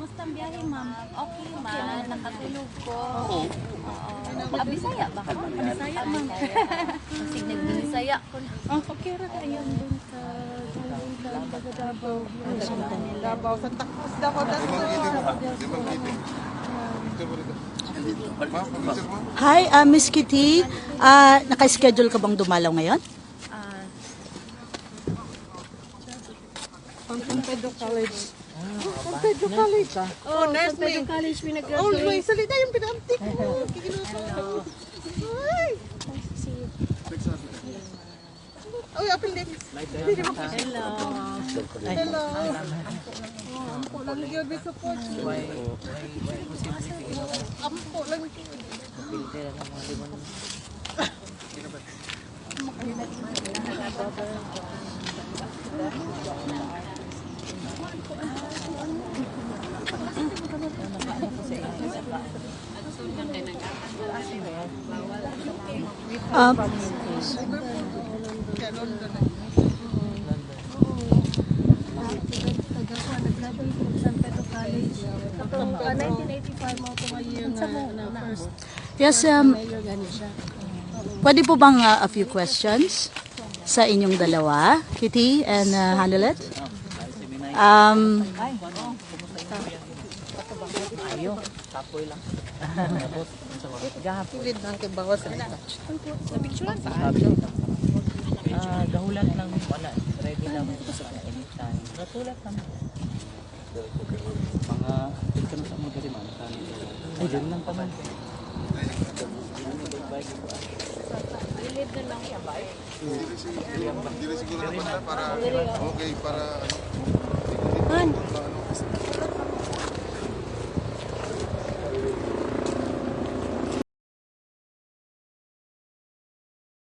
Kamusta ang biyahe, ma'am? Okay, ma'am. Nakatulog ko. Oo. Bisaya ba? Bisaya, ma'am. Kasi nag-Bisaya ko na. Okay ra kayo dun sa Davao. Davao sa Takos, Davao na Hi, Miss Kitty. Naka-schedule ka bang dumalaw ngayon? San Pedro College. San Pedro College. Oh, San Pedro College pinag-graduate. Oh, may salita yung pinantik mo. Hello. Ay. Oh, apel din. Hello. Hello. Ampo lang yun, may support. Ampo lang yun. Nag-graduate from San Pedro College. 1985 mo ito ngayon na first. Yes, pwede po bang a few questions sa inyong dalawa, Kitty and Hanelet? Tapoy lang. Tulid lang kay bawas sa Na-picturean pa? Gahulat lang wala. Ready lang sa anytime. Gatulat lang. Mga ito na sa mga gariman. Ay, dyan lang pa man. Live na lang siya ba? Hindi siguro na para okay para Han,